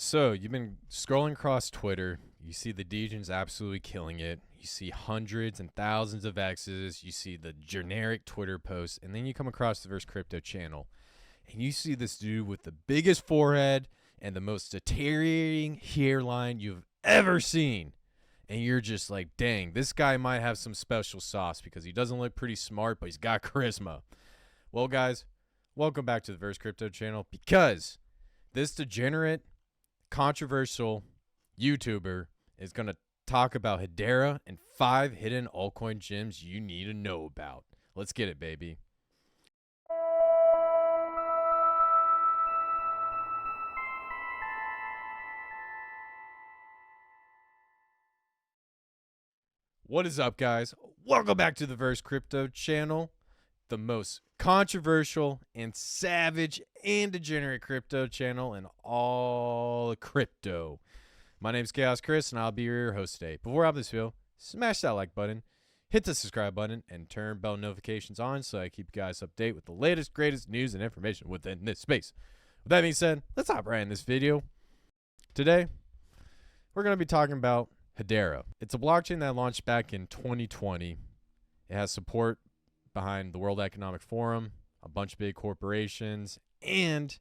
So you've been scrolling across Twitter. You see the Degens absolutely killing it. You see hundreds and thousands of X's. You see the generic Twitter posts. And then you come across the Verse Crypto channel. And you see this dude with the biggest forehead and the most deteriorating hairline you've ever seen. And you're just like, dang, this guy might have some special sauce because he doesn't look pretty smart, but he's got charisma. Well, guys, welcome back to the Verse Crypto channel, because this degenerate, controversial YouTuber is going to talk about Hedera and 5 hidden altcoin gems you need to know about. Let's get it, baby. What is up, guys? Welcome back to the Verse Crypto channel, the most controversial and savage and degenerate crypto channel in all crypto. My name's Chaos Chris, and I'll be your host today. Before I have this video, smash that like button, hit the subscribe button, and turn bell notifications on so I keep you guys updated with the latest, greatest news and information within this space. With that being said, let's hop right in this video. Today, we're going to be talking about Hedera. It's a blockchain that launched back in 2020. It has support behind the World Economic Forum, a bunch of big corporations, and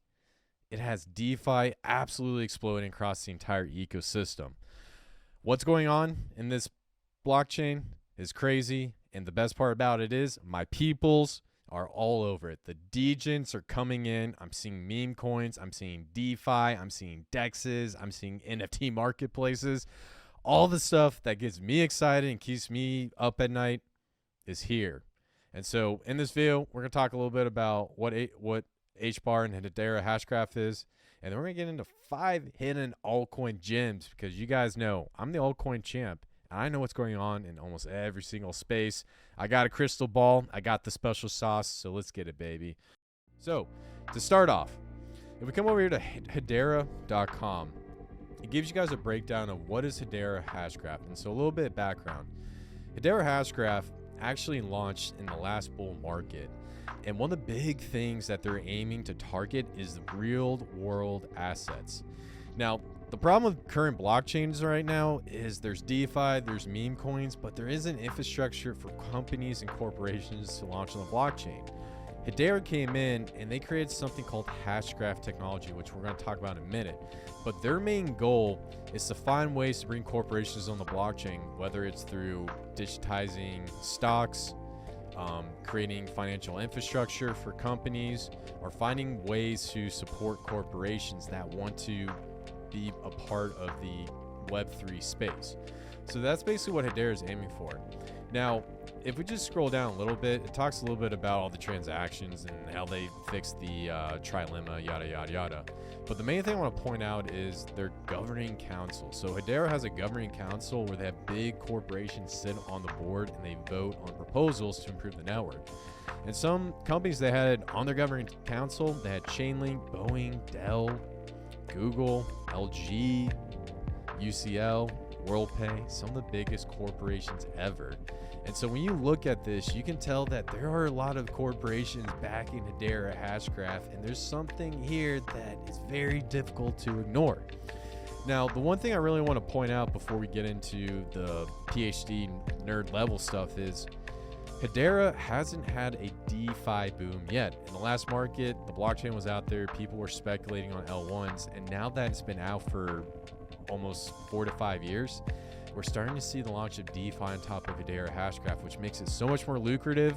it has DeFi absolutely exploding across the entire ecosystem. What's going on in this blockchain is crazy, and the best part about it is my peoples are all over it. The Degens are coming in. I'm seeing meme coins. I'm seeing DeFi. I'm seeing DEXs. I'm seeing NFT marketplaces. All the stuff that gets me excited and keeps me up at night is here. And so in this video, we're going to talk a little bit about what HBAR and Hedera Hashgraph is. And then we're going to get into 5 hidden altcoin gems, because you guys know I'm the altcoin champ. And I know what's going on in almost every single space. I got a crystal ball. I got the special sauce. So let's get it, baby. So to start off, if we come over here to Hedera.com, it gives you guys a breakdown of what is Hedera Hashgraph. And so a little bit of background. Hedera Hashgraph actually launched in the last bull market. And one of the big things that they're aiming to target is the real world assets. Now, the problem with current blockchains right now is there's DeFi, there's meme coins, but there isn't infrastructure for companies and corporations to launch on the blockchain. Hedera came in and they created something called Hashgraph technology, which we're going to talk about in a minute. But their main goal is to find ways to bring corporations on the blockchain, whether it's through digitizing stocks, creating financial infrastructure for companies, or finding ways to support corporations that want to be a part of the Web3 space. So that's basically what Hedera is aiming for. Now, if we just scroll down a little bit, it talks a little bit about all the transactions and how they fixed the trilemma, yada, yada, yada. But the main thing I want to point out is their governing council. So Hedera has a governing council where they have big corporations sit on the board and they vote on proposals to improve the network. And some companies they had on their governing council, they had Chainlink, Boeing, Dell, Google, LG, UCL, WorldPay, some of the biggest corporations ever. And so when you look at this, you can tell that there are a lot of corporations backing Hedera Hashgraph, and there's something here that is very difficult to ignore. Now, the one thing I really want to point out before we get into the PhD nerd level stuff is Hedera hasn't had a DeFi boom yet. In the last market, the blockchain was out there, people were speculating on L1s, and now that it's been out for almost 4 to 5 years, we're starting to see the launch of DeFi on top of Hedera Hashgraph, which makes it so much more lucrative.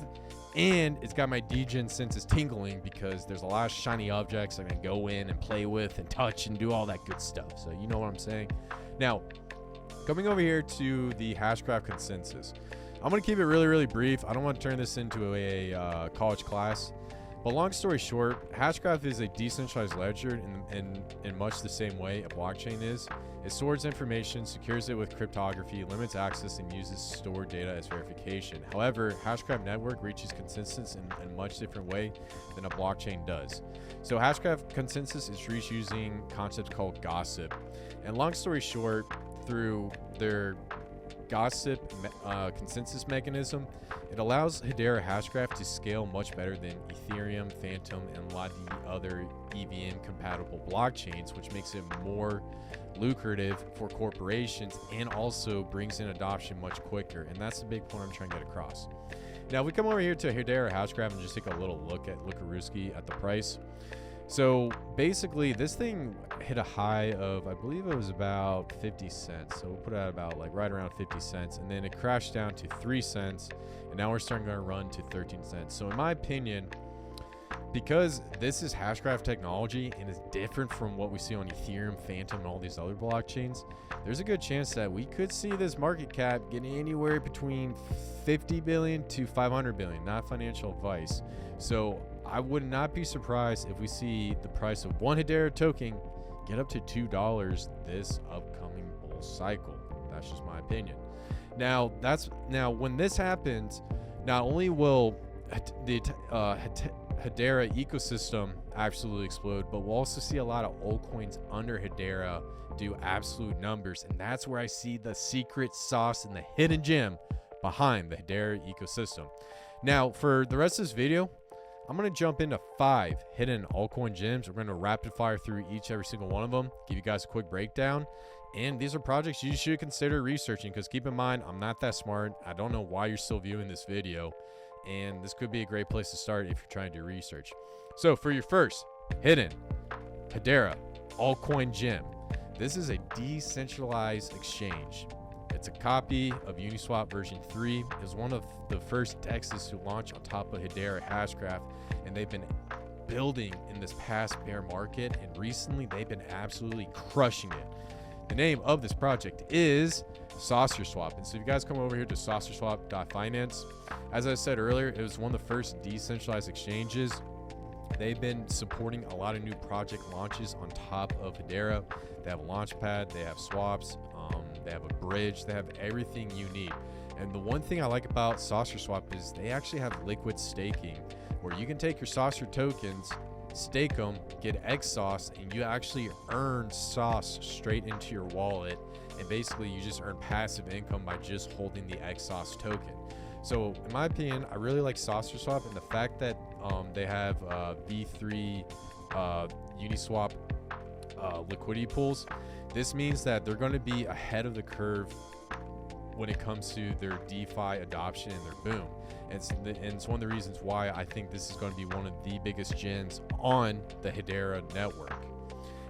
And it's got my Degen senses tingling because there's a lot of shiny objects I can go in and play with and touch and do all that good stuff. So you know what I'm saying? Now, coming over here to the Hashgraph consensus, I'm going to keep it really, really brief. I don't want to turn this into a college class. But long story short, Hashgraph is a decentralized ledger in much the same way a blockchain is. It stores information, secures it with cryptography, limits access, and uses stored data as verification. However, Hashgraph network reaches consensus in a much different way than a blockchain does. So Hashgraph consensus is reached using concepts called gossip. And long story short, through their consensus mechanism. It allows Hedera Hashgraph to scale much better than Ethereum, Phantom, and a lot of the other EVM compatible blockchains, which makes it more lucrative for corporations and also brings in adoption much quicker. And that's the big point I'm trying to get across. Now we come over here to Hedera Hashgraph and just take a little look at the price. So basically this thing hit a high of, I believe it was about 50 cents. So we'll put it at about like right around 50 cents. And then it crashed down to 3 cents. And now we're starting to run to 13 cents. So in my opinion, because this is Hashgraph technology and is different from what we see on Ethereum, Phantom, and all these other blockchains, there's a good chance that we could see this market cap get anywhere between 50 billion to 500 billion, not financial advice. So I would not be surprised if we see the price of one Hedera token get up to $2 this upcoming bull cycle. That's just my opinion. Now when this happens, not only will the Hedera ecosystem absolutely explode, but we'll also see a lot of altcoins under Hedera do absolute numbers, and that's where I see the secret sauce and the hidden gem behind the Hedera ecosystem. Now, for the rest of this video, I'm going to jump into 5 hidden altcoin gems. We're going to rapid fire through every single one of them, give you guys a quick breakdown. And these are projects you should consider researching, because keep in mind, I'm not that smart. I don't know why you're still viewing this video, and this could be a great place to start if you're trying to do research. So for your first hidden Hedera Altcoin Gem, this is a decentralized exchange. It's a copy of Uniswap version 3. It was one of the first DEXs to launch on top of Hedera Hashgraph, and they've been building in this past bear market, and recently they've been absolutely crushing it. The name of this project is SaucerSwap. And so if you guys come over here to saucerswap.finance, as I said earlier, it was one of the first decentralized exchanges. They've been supporting a lot of new project launches on top of Hedera. They have a launchpad, they have swaps, they have a bridge, they have everything you need. And the one thing I like about SaucerSwap is they actually have liquid staking, where you can take your Saucer tokens, stake them, get XSauce, and you actually earn sauce straight into your wallet. And basically you just earn passive income by just holding the XSauce token. So in my opinion, I really like SaucerSwap, and the fact that they have V3 Uniswap liquidity pools. This means that they're going to be ahead of the curve when it comes to their DeFi adoption and their boom. And it's one of the reasons why I think this is going to be one of the biggest gems on the Hedera network.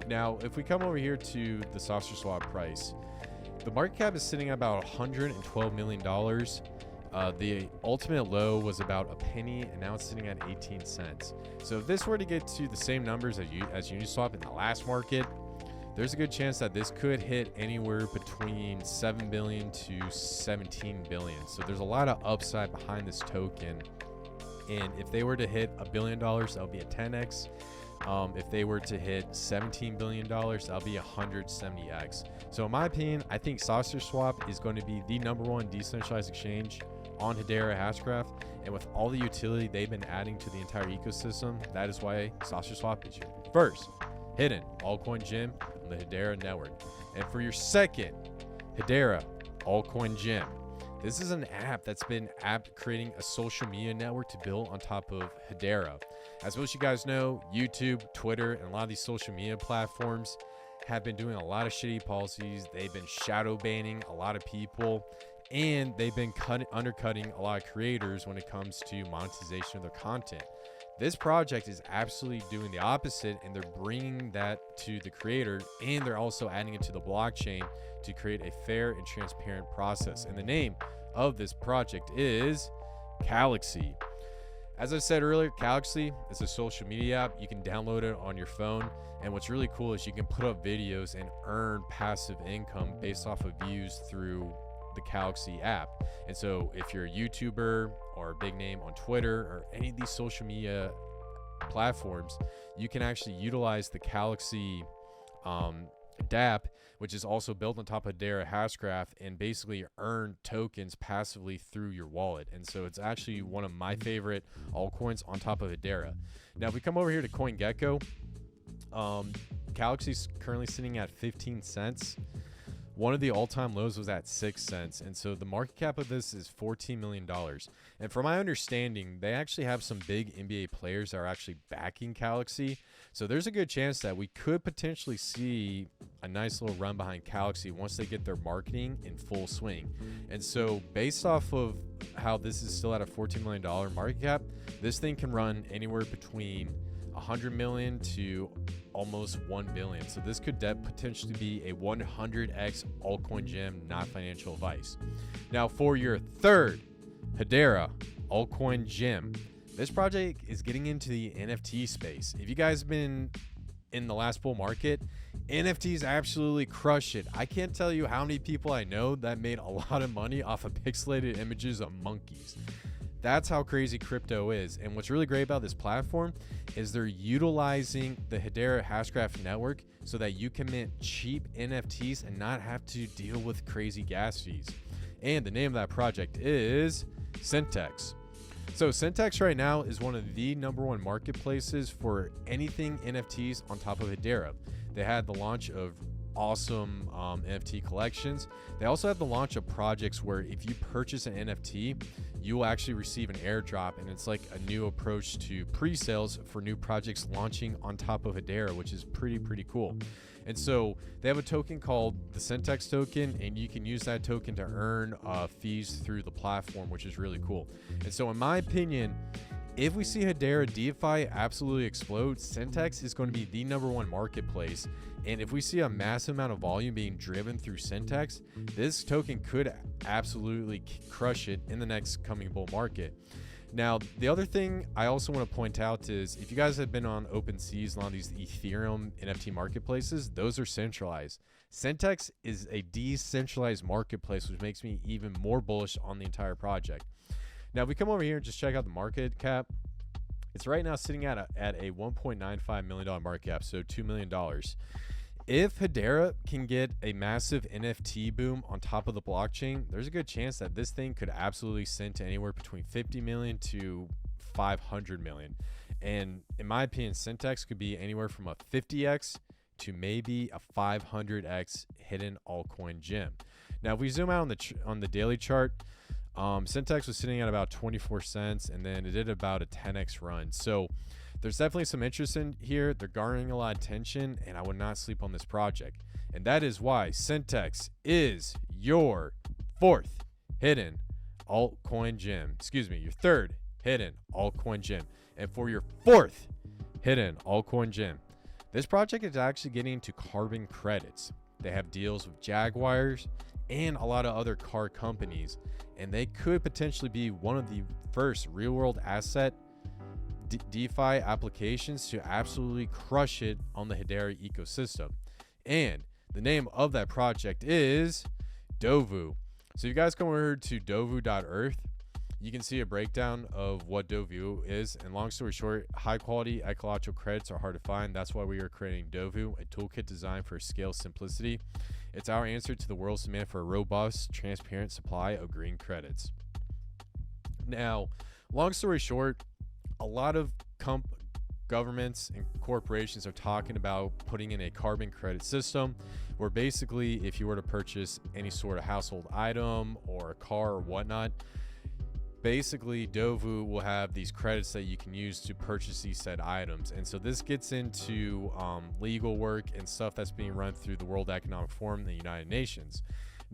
Now, if we come over here to the SaucerSwap price, the market cap is sitting at about $112 million. The ultimate low was about a penny, and now it's sitting at 18 cents. So if this were to get to the same numbers as Uniswap in the last market, there's a good chance that this could hit anywhere between 7 billion to 17 billion. So there's a lot of upside behind this token. And if they were to hit $1 billion, that'll be a 10x. If they were to hit $17 billion, that'll be 170x. So in my opinion, I think SaucerSwap is going to be the #1 decentralized exchange on Hedera Hashgraph. And with all the utility they've been adding to the entire ecosystem, that is why SaucerSwap is your first hidden altcoin gem on the Hedera network. And for your second Hedera altcoin gem, this is an app that's been creating a social media network to build on top of Hedera. As most of you guys know, YouTube, Twitter, and a lot of these social media platforms have been doing a lot of shitty policies. They've been shadow banning a lot of people, and they've been undercutting a lot of creators when it comes to monetization of their content. This project is absolutely doing the opposite, and they're bringing that to the creator, and they're also adding it to the blockchain to create a fair and transparent process. And the name of this project is Galaxy. As I said earlier, Galaxy is a social media app. You can download it on your phone, and what's really cool is you can put up videos and earn passive income based off of views through the Galaxy app. And so if you're a YouTuber or a big name on Twitter or any of these social media platforms, you can actually utilize the Galaxy dApp, which is also built on top of Hedera Hashgraph, and basically earn tokens passively through your wallet. And so it's actually one of my favorite altcoins on top of Hedera. Now, if we come over here to CoinGecko, Galaxy's currently sitting at 15 cents. One of the all-time lows was at 6 cents, and so the market cap of this is $14 million. And from my understanding, they actually have some big NBA players that are actually backing Galaxy. So there's a good chance that we could potentially see a nice little run behind Galaxy once they get their marketing in full swing. And so based off of how this is still at a $14 million market cap, this thing can run anywhere between 100 million to almost 1 billion. So this could potentially be a 100x altcoin gem, not financial advice. Now for your third Hedera altcoin gem, this project is getting into the NFT space. If you guys have been in the last bull market, NFTs absolutely crush it. I can't tell you how many people I know that made a lot of money off of pixelated images of monkeys. That's how crazy crypto is. And what's really great about this platform is they're utilizing the Hedera Hashgraph network so that you can mint cheap NFTs and not have to deal with crazy gas fees. And the name of that project is Syntax. So Syntax right now is one of the #1 marketplaces for anything NFTs on top of Hedera. They had the launch of awesome NFT collections. They also have the launch of projects where if you purchase an NFT, you will actually receive an airdrop, and it's like a new approach to pre-sales for new projects launching on top of Hedera, which is pretty cool. And so they have a token called the Syntax token, and you can use that token to earn fees through the platform, which is really cool. And so in my opinion, if we see Hedera DeFi absolutely explode, Syntax is going to be the #1 marketplace. And if we see a massive amount of volume being driven through Syntax, this token could absolutely crush it in the next coming bull market. Now, the other thing I also want to point out is if you guys have been on OpenSeas, a lot of these Ethereum NFT marketplaces, those are centralized. Syntax is a decentralized marketplace, which makes me even more bullish on the entire project. Now, if we come over here and just check out the market cap, it's right now sitting at a $1.95 million market cap, so $2 million. If Hedera can get a massive NFT boom on top of the blockchain, there's a good chance that this thing could absolutely send to anywhere between 50 million to 500 million. And in my opinion, Syntax could be anywhere from a 50x to maybe a 500x hidden altcoin gem. Now, if we zoom out on the daily chart, Syntax was sitting at about 24 cents, and then it did about a 10x run. So there's definitely some interest in here. They're garnering a lot of attention, and I would not sleep on this project. And that is why Syntax is your fourth hidden altcoin gem. Excuse me, your third hidden altcoin gem. And for your fourth hidden altcoin gem, this project is actually getting into carbon credits. They have deals with Jaguars and a lot of other car companies, and they could potentially be one of the first real-world asset DeFi applications to absolutely crush it on the Hedera ecosystem. And the name of that project is Dovu. So you guys come over to dovu.earth. You can see a breakdown of what Dovu is. And long story short, high quality ecological credits are hard to find. That's why we are creating Dovu, a toolkit designed for scale simplicity. It's our answer to the world's demand for a robust, transparent supply of green credits. Now, long story short, a lot of governments and corporations are talking about putting in a carbon credit system where basically if you were to purchase any sort of household item or a car or whatnot, basically Dovu will have these credits that you can use to purchase these said items. And so this gets into legal work and stuff that's being run through the World Economic Forum and the United Nations.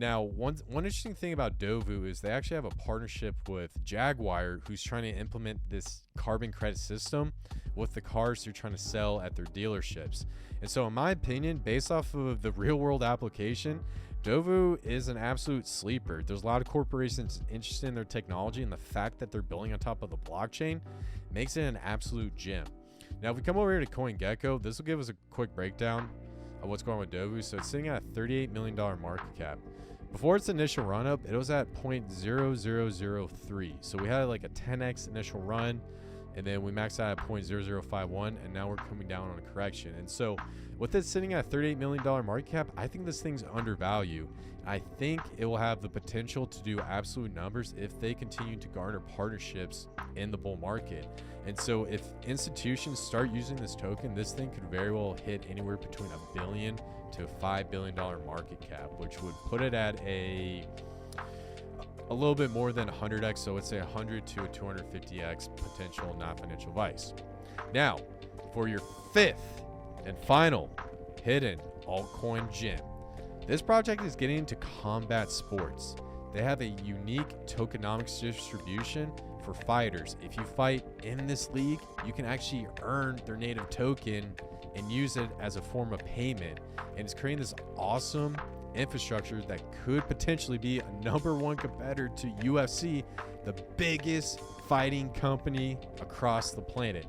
Now, one interesting thing about Dovu is they actually have a partnership with Jaguar, who's trying to implement this carbon credit system with the cars they're trying to sell at their dealerships. And so in my opinion, based off of the real world application, Dovu is an absolute sleeper. There's a lot of corporations interested in their technology, and the fact that they're building on top of the blockchain makes it an absolute gem. Now, if we come over here to CoinGecko, this will give us a quick breakdown of what's going on with Dovu. So it's sitting at a $38 million market cap. Before its initial run up, it was at 0.0003. So we had like a 10x initial run, and then we maxed out at 0.0051, and now we're coming down on a correction. And so with it sitting at $38 million market cap, I think this thing's undervalued. I think it will have the potential to do absolute numbers if they continue to garner partnerships in the bull market. And so if institutions start using this token, this thing could very well hit anywhere between $1 billion to a $5 billion market cap, which would put it at a little bit more than 100x, so let's say 100 to a 250x potential non-financial vice. Now, for your fifth and final hidden altcoin gem, this project is getting into combat sports. They have a unique tokenomics distribution for fighters. If you fight in this league, you can actually earn their native token and use it as a form of payment. And it's creating this awesome infrastructure that could potentially be a #1 competitor to UFC, the biggest fighting company across the planet.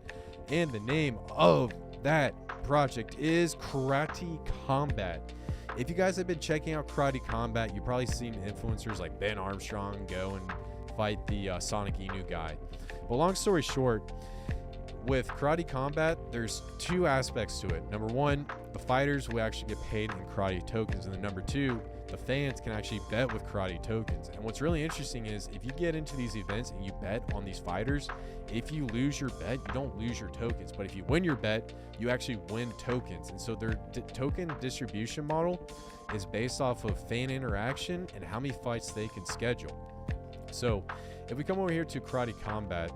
And the name of that project is Karate Combat. If you guys have been checking out Karate Combat, you've probably seen influencers like Ben Armstrong go and fight the Sonic Inu guy. But long story short, with Karate Combat, there's two aspects to it. Number one, the fighters will actually get paid in karate tokens. And then number two, the fans can actually bet with karate tokens. And what's really interesting is if you get into these events and you bet on these fighters, if you lose your bet, you don't lose your tokens. But if you win your bet, you actually win tokens. And so their token distribution model is based off of fan interaction and how many fights they can schedule. So if we come over here to Karate Combat,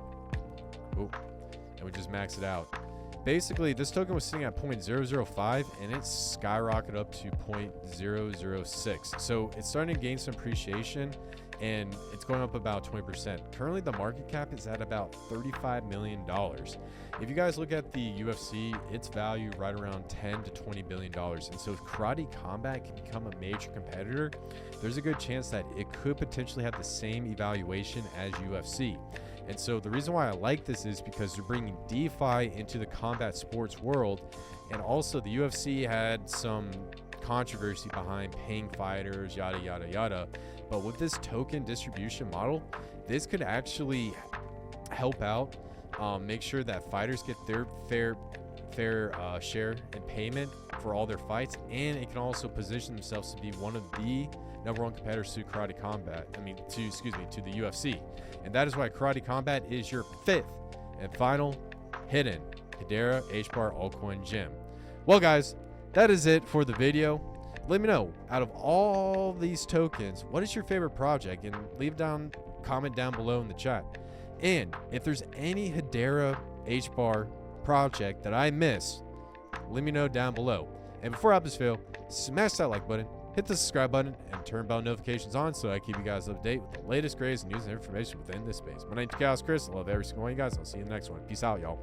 and we just max it out. Basically, this token was sitting at 0.005 and it's skyrocketed up to 0.006. So it's starting to gain some appreciation and it's going up about 20%. Currently, the market cap is at about $35 million. If you guys look at the UFC, it's valued right around $10 to $20 billion. And so if Karate Combat can become a major competitor, there's a good chance that it could potentially have the same evaluation as UFC. And so the reason why I like this is because they're bringing DeFi into the combat sports world. And also the UFC had some controversy behind paying fighters, yada, yada, yada. But with this token distribution model, this could actually help out, make sure that fighters get their fair share in payment for all their fights. And it can also position themselves to be one of the #1 competitors to Karate Combat. To the UFC. And that is why Karate Combat is your fifth and final hidden Hedera HBAR altcoin gem. Well, guys, that is it for the video. Let me know, out of all these tokens, what is your favorite project? And leave comment down below in the chat. And if there's any Hedera HBAR project that I missed, let me know down below. And before I fail, smash that like button, hit the subscribe button, and turn bell notifications on so I keep you guys up to date with the latest, greatest news and information within this space. My name's Chaos Chris. I love every single one of you guys. I'll see you in the next one. Peace out, y'all.